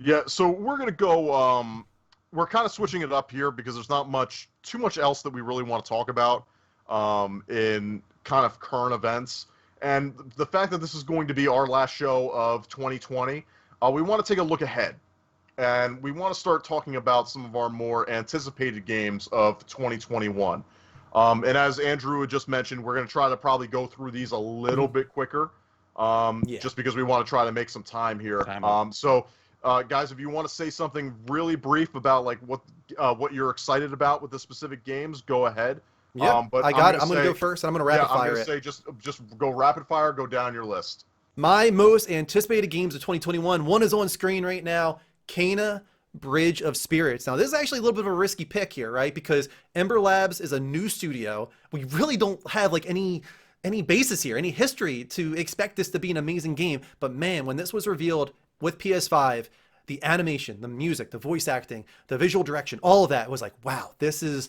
Yeah, so we're gonna go. We're kind of switching it up here because there's not too much else that we really want to talk about in kind of current events. And the fact that this is going to be our last show of 2020, we want to take a look ahead, and we want to start talking about some of our more anticipated games of 2021. And as Andrew had just mentioned, we're going to try to probably go through these a little bit quicker, Yeah. just because we want to try to make some time here. Guys, if you want to say something really brief about like what you're excited about with the specific games, go ahead. Yeah, But I got it. I'm going to go first, and I'm going to rapid fire it. I'm going to say just go rapid fire, go down your list. My most anticipated games of 2021, one is on screen right now, Kana, Bridge of Spirits. Now, this is actually a little bit of a risky pick here, right? Because Ember Labs is a new studio. We really don't have like any basis here, any history to expect this to be an amazing game. But man, when this was revealed with PS5, the animation, the music, the voice acting, the visual direction, all of that was like, wow, this is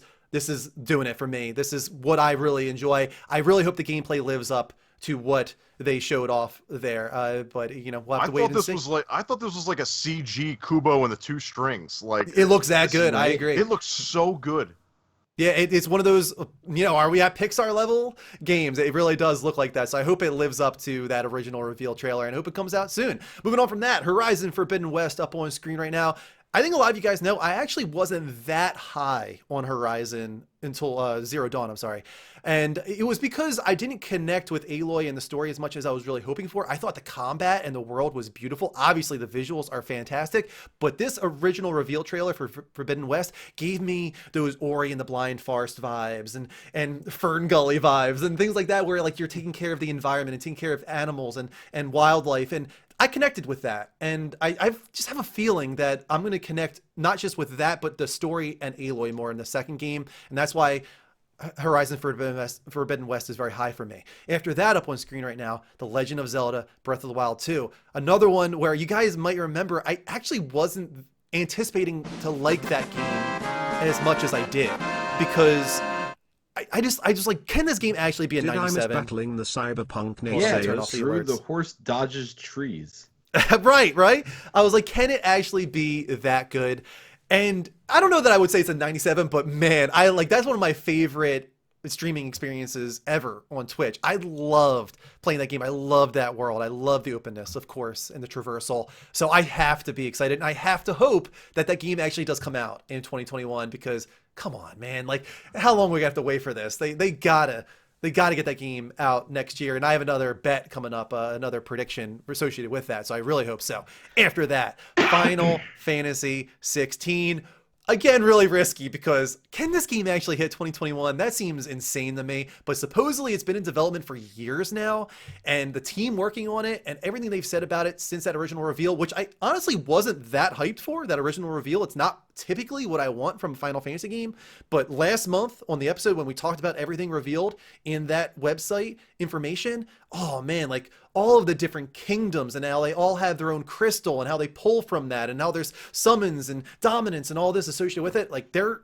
doing it for me. This is what I really enjoy. I really hope the gameplay lives up to what they showed off there. But we'll have to wait and see. I thought this was like a CG Kubo and the Two Strings. Like it looks that good. I agree. It looks so good. Yeah, it's one of those, are we at Pixar level games? It really does look like that. So I hope it lives up to that original reveal trailer and I hope it comes out soon. Moving on from that, Horizon Forbidden West up on screen right now. I think a lot of you guys know I actually wasn't that high on Horizon until Zero Dawn, I'm sorry. And it was because I didn't connect with Aloy and the story as much as I was really hoping for. I thought the combat and the world was beautiful. Obviously, the visuals are fantastic. But this original reveal trailer for Forbidden West gave me those Ori and the Blind Forest vibes and Fern Gully vibes and things like that where like you're taking care of the environment and taking care of animals and wildlife. And I connected with that, and I just have a feeling that I'm going to connect not just with that, but the story and Aloy more in the second game, and that's why Horizon Forbidden West is very high for me. After that, up on screen right now, The Legend of Zelda Breath of the Wild 2. Another one where you guys might remember, I actually wasn't anticipating to like that game as much as I did, because I just like, can this game actually be a 97? Did I miss battling the cyberpunk naysayers? Yeah, it's true. The horse dodges trees. right. I was like, can it actually be that good? And I don't know that I would say it's a 97, but man, that's one of my favorite streaming experiences ever on Twitch. I loved playing that game. I loved that world. I love the openness, of course, and the traversal. So I have to be excited, and I have to hope that game actually does come out in 2021, because come on, man, like how long we have to wait for this? They gotta get that game out next year. And I have another bet coming up, another prediction associated with that. So I really hope so. After that, Final Fantasy 16. Again, really risky, because can this game actually hit 2021? That seems insane to me. But supposedly it's been in development for years now, and the team working on it and everything they've said about it since that original reveal, which I honestly wasn't that hyped for, that original reveal. It's not typically what I want from a Final Fantasy game. But last month on the episode when we talked about everything revealed in that website information, oh man, like all of the different kingdoms and how they all have their own crystal and how they pull from that, and how there's summons and dominance and all this associated with it. Like they're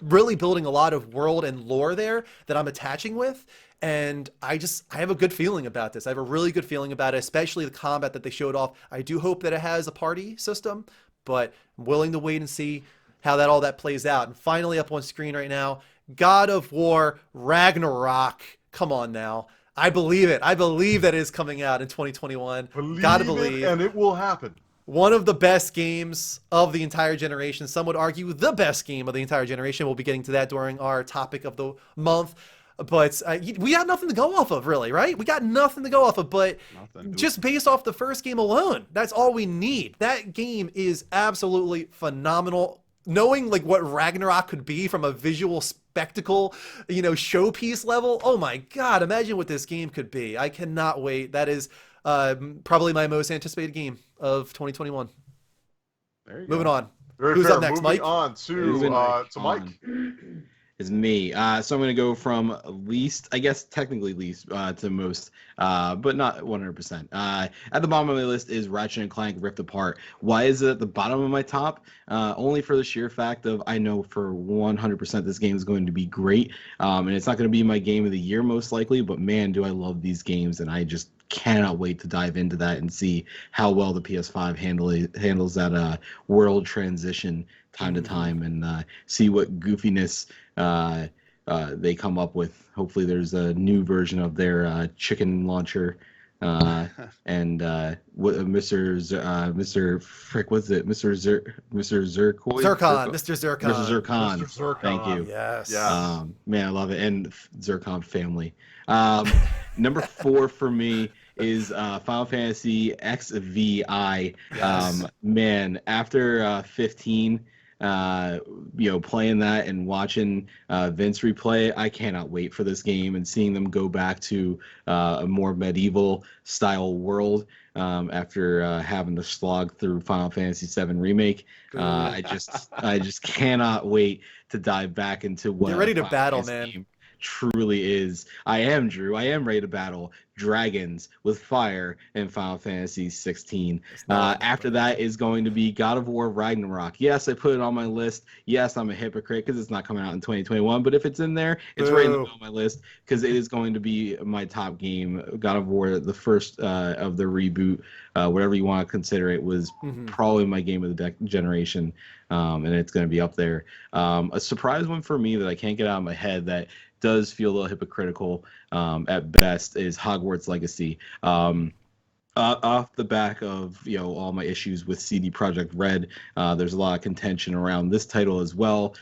really building a lot of world and lore there that I'm attaching with. And I have a good feeling about this. I have a really good feeling about it, especially the combat that they showed off. I do hope that it has a party system, but I'm willing to wait and see how all that plays out. And finally up on screen right now, God of War Ragnarok. Come on now. I believe it. I believe that it is coming out in 2021. Gotta believe. And it will happen. One of the best games of the entire generation. Some would argue the best game of the entire generation. We'll be getting to that during our topic of the month. But we got nothing to go off of, really, right? We got nothing to go off of, but just based off the first game alone, that's all we need. That game is absolutely phenomenal. Knowing like what Ragnarok could be from a visual spectacle, showpiece level. Oh my God, imagine what this game could be. I cannot wait. That is probably my most anticipated game of 2021. There you Moving go. on. Very Who's fair. up next, Moving Mike? on to Mike. Is me. So I'm going to go from least, I guess technically least, to most, but not 100%. At the bottom of my list is Ratchet and Clank Rift Apart. Why is it at the bottom of my top? Only for the sheer fact of I know for 100% this game is going to be great, and it's not going to be my game of the year most likely, but man, do I love these games, and I just cannot wait to dive into that and see how well the PS5 handles that world transition time to time, and see what goofiness they come up with. Hopefully, there's a new version of their chicken launcher. And what Mr. Frick, what's it? Mr. Zircoid? Zircon, Mr. Zircon. Mr. Zircon. Mr. Zircon. Thank you. Yes. Yes. Man, I love it. And Zircon family. Number 4 for me is Final Fantasy XVI. Yes. Man, after 15, playing that and watching Vince replay, I cannot wait for this game and seeing them go back to a more medieval style world after having to slog through Final Fantasy VII Remake. I just cannot wait to dive back into what You're ready to Final battle, Fantasy man. game truly is. I am, Drew. I am ready to battle dragons with fire in Final Fantasy 16. After that is going to be God of War Ragnarok. Yes, I put it on my list. Yes, I'm a hypocrite because it's not coming out in 2021, but if it's in there, it's right in the middle of my list because it is going to be my top game. God of War, the first of the reboot, whatever you want to consider it, was probably my game of the generation, and it's going to be up there. A surprise one for me that I can't get out of my head that does feel a little hypocritical at best is Hogwarts Legacy. Off the back of all my issues with CD Projekt Red, there's a lot of contention around this title as well,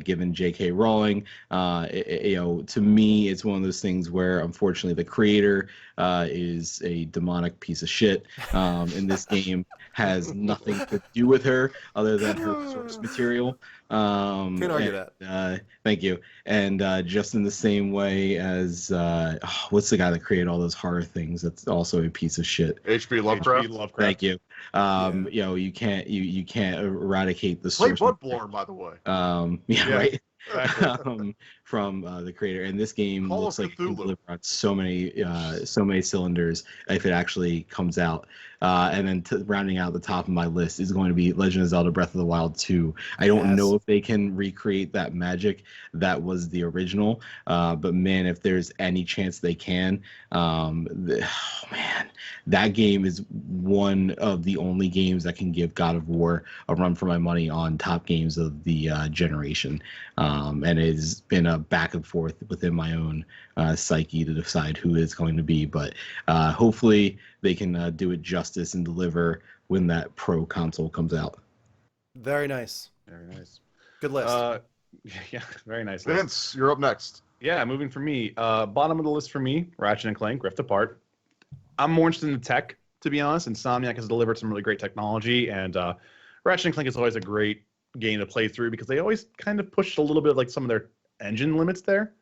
given J.K. Rowling. To me, it's one of those things where unfortunately the creator is a demonic piece of shit. And this game has nothing to do with her other than her source material. Can't argue that. Thank you. And just in the same way as what's the guy that created all those horror things? That's also a piece of shit. H.P. Lovecraft. Thank you. You can't eradicate the Play source. Bloodborne, by the way. Right. Exactly. From the creator, and this game Call looks of like it can Cthulhu. deliver on so many cylinders if it actually comes out. And then rounding out the top of my list is going to be Legend of Zelda: Breath of the Wild 2. I don't know if they can recreate that magic that was the original, but man, if there's any chance they can, that game is one of the only games that can give God of War a run for my money on top games of the generation. And it's been a back and forth within my own psyche to decide who it's going to be, but hopefully they can do it justice and deliver when that pro console comes out. Very nice. Very nice. Good list. Yeah, very nice. Vince, you're up next. Yeah, moving for me. Bottom of the list for me, Ratchet and Clank, Rift Apart. I'm more interested in the tech, to be honest. Insomniac has delivered some really great technology, and Ratchet and Clank is always a great game to play through because they always kind of push a little bit of like some of their engine limits there.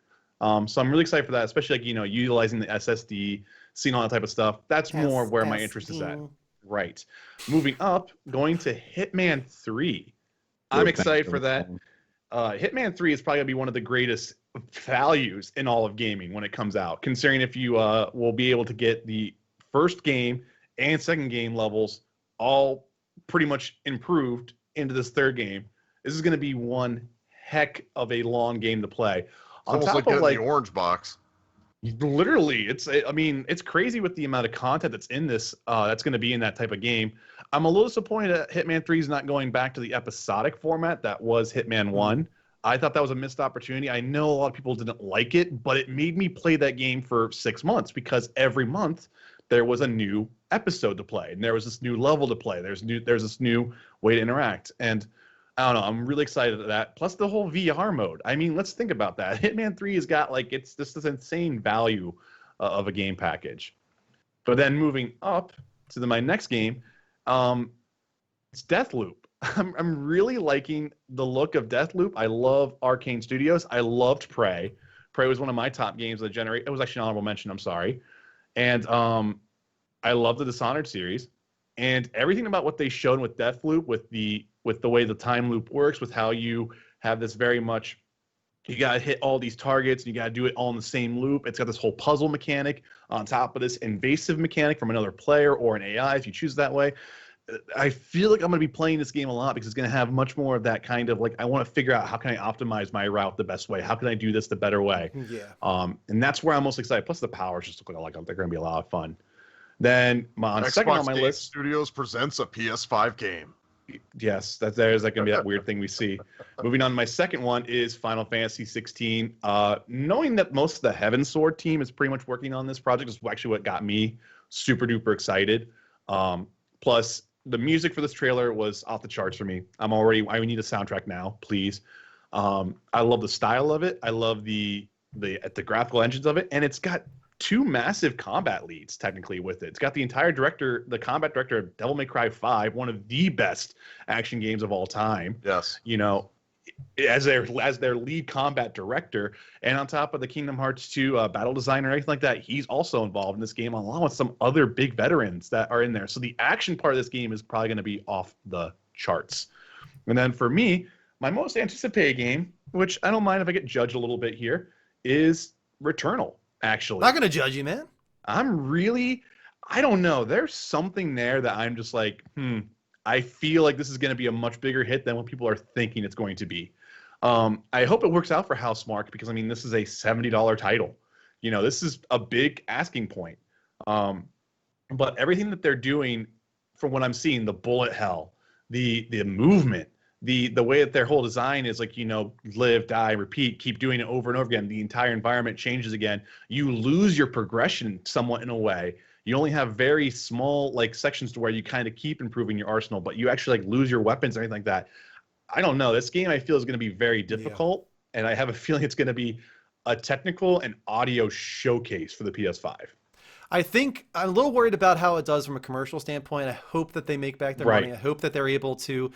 So I'm really excited for that, especially like, utilizing the SSD, seeing all that type of stuff. That's more where my interest is at. Right. Moving up, going to Hitman 3. I'm excited for that. Hitman 3 is probably going to be one of the greatest values in all of gaming when it comes out, considering if you will be able to get the first game and second game levels all pretty much improved into this third game. This is going to be one heck of a long game to play. It's almost like getting the orange box. Literally, it's crazy with the amount of content that's in this. That's going to be in that type of game. I'm a little disappointed that Hitman 3 is not going back to the episodic format that was Hitman 1. I thought that was a missed opportunity. I know a lot of people didn't like it, but it made me play that game for 6 months because every month there was a new episode to play, and there was this new level to play. There's this new way to interact, and I don't know. I'm really excited at that. Plus the whole VR mode. I mean, let's think about that. Hitman 3 has got it's this insane value of a game package. But then moving up to my next game, it's Deathloop. I'm really liking the look of Deathloop. I love Arcane Studios. I loved Prey. Prey was one of my top games of the generation. It was actually an honorable mention. I'm sorry. And I love the Dishonored series. And everything about what they showed with Deathloop, with the way the time loop works, with how you have this very much, you got to hit all these targets, and you got to do it all in the same loop. It's got this whole puzzle mechanic on top of this invasive mechanic from another player or an AI, if you choose that way. I feel like I'm going to be playing this game a lot because it's going to have much more of that kind of I want to figure out how can I optimize my route the best way? How can I do this the better way? Yeah. And that's where I'm most excited. Plus the powers just look like they're going to be a lot of fun. Then on second on my Game list, Studios presents a PS5 game. yes, there's like gonna be that weird thing we see. Moving on, to my second one is Final Fantasy 16. Knowing that most of the Heaven Sword team is pretty much working on this project is actually what got me super duper excited. Plus, the music for this trailer was off the charts for me. I need a soundtrack now, please. I love the style of it. I love the graphical engines of it, and it's got two massive combat leads technically with it. It's got the combat director of Devil May Cry 5, one of the best action games of all time. Yes. You know, as their lead combat director, and on top of the Kingdom Hearts 2 battle designer and everything like that, he's also involved in this game along with some other big veterans that are in there. So the action part of this game is probably going to be off the charts. And then for me, my most anticipated game, which I don't mind if I get judged a little bit here, is Returnal. Actually, Not gonna judge you, man. I don't know. There's something there that I'm just like, I feel like this is going to be a much bigger hit than what people are thinking it's going to be. I hope it works out for Housemarque because, I mean, this is a $70 title. You know, this is a big asking point. But everything that they're doing, from what I'm seeing, the bullet hell, the movement, the way that their whole design is like, you know, live, die, repeat, keep doing it over and over again. The entire environment changes again. You lose your progression somewhat in a way. You only have very small like sections to where you kind of keep improving your arsenal, but you actually like lose your weapons or anything like that. I don't know. This game I feel is going to be very difficult, and I have a feeling it's going to be a technical and audio showcase for the PS5. I think I'm a little worried about how it does from a commercial standpoint. I hope that they make back their money. I hope that they're able to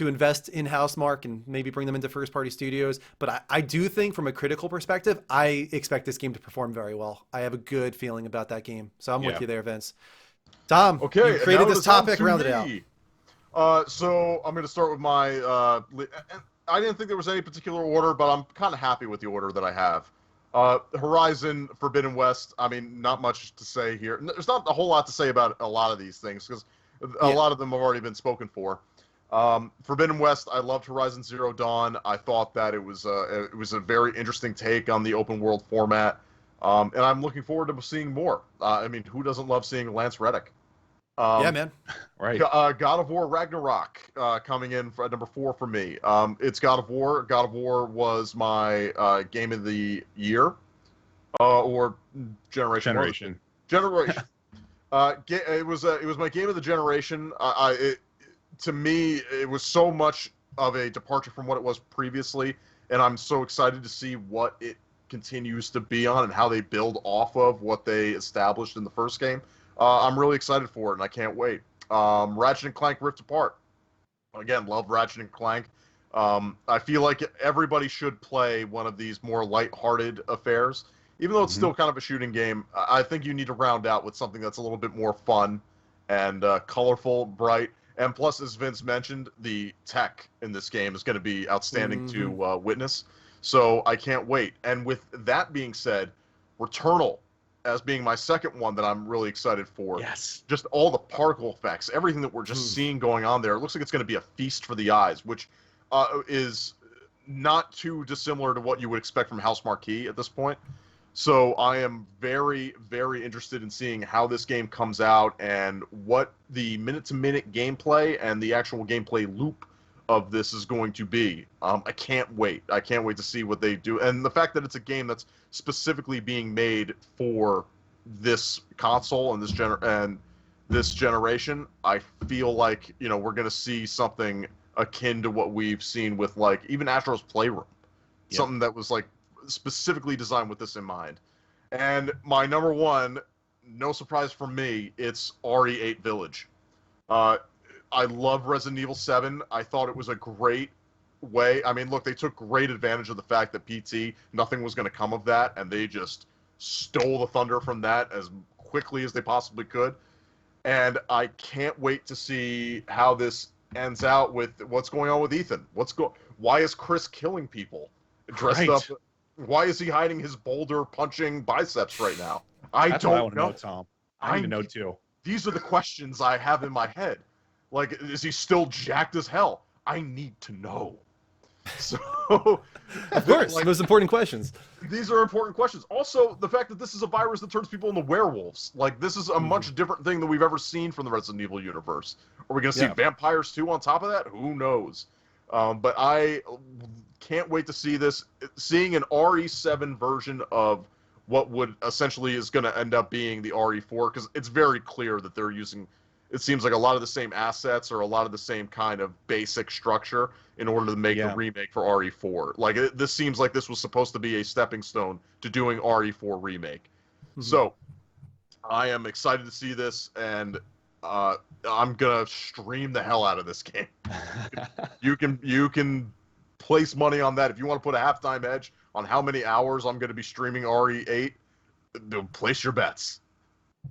invest in Housemarque and maybe bring them into first-party studios. But I do think from a critical perspective, I expect this game to perform very well. I have a good feeling about that game. So I'm with you there, Vince. Tom, Okay, you created this topic, round it out. So I'm going to start with my... I didn't think there was any particular order, but I'm kind of happy with the order that I have. Horizon, Forbidden West, I mean, not much to say here. There's not a whole lot to say about a lot of these things, because a lot of them have already been spoken for. Forbidden West, I loved Horizon Zero Dawn. I thought that it was a very interesting take on the open world format, and I'm looking forward to seeing more. I mean, who doesn't love seeing Lance Reddick? Yeah, man. Right. God of War Ragnarok coming in for number 4 for me. It's God of War. God of War was my game of the year, or generation. Generation. It was my game of the generation. To me, it was so much of a departure from what it was previously, and I'm so excited to see what it continues to be on and how they build off of what they established in the first game. I'm really excited for it, and I can't wait. Ratchet and Clank Rift Apart. Again, love Ratchet and Clank. I feel like everybody should play one of these more lighthearted affairs. Even though it's still kind of a shooting game, I think you need to round out with something that's a little bit more fun and colorful, bright. And plus, as Vince mentioned, the tech in this game is going to be outstanding to witness. So I can't wait. And with that being said, Returnal as being my second one that I'm really excited for. Yes. Just all the particle effects, everything that we're just seeing going on there. It looks like it's going to be a feast for the eyes, which is not too dissimilar to what you would expect from Housemarque at this point. So I am very, very interested in seeing how this game comes out and what the minute-to-minute gameplay and the actual gameplay loop of this is going to be. I can't wait. I can't wait to see what they do. And the fact that it's a game that's specifically being made for this console and this generation, I feel like, you know, we're going to see something akin to what we've seen with, like, even Astro's Playroom. Yep. Something that was, like, specifically designed with this in mind. And my number one, no surprise for me, it's RE8 Village. I love Resident Evil 7. I thought it was a great way. I mean, look, they took great advantage of the fact that PT, nothing was going to come of that, and they just stole the thunder from that as quickly as they possibly could. And I can't wait to see how this ends out with what's going on with Ethan. Why is Chris killing people dressed up? Why is he hiding his boulder punching biceps right now? That's what I want to know, Tom. I need to know too. These are the questions I have in my head. Like, is he still jacked as hell? I need to know. So Of course, like, most important questions. these are important questions. Also, the fact that this is a virus that turns people into werewolves. Like, this is a much different thing than we've ever seen from the Resident Evil universe. Are we going to see Yeah. vampires too on top of that? Who knows? But I can't wait to see this. Seeing an RE7 version of what would essentially is going to end up being the RE4, because it's very clear that they're using, it seems like a lot of the same assets or a lot of the same kind of basic structure in order to make the remake for RE4. Like, this seems like this was supposed to be a stepping stone to doing RE4 remake. So, I am excited to see this, and I'm gonna stream the hell out of this game. You can place money on that if you want to put a halftime edge on how many hours I'm going to be streaming RE8. Place your bets.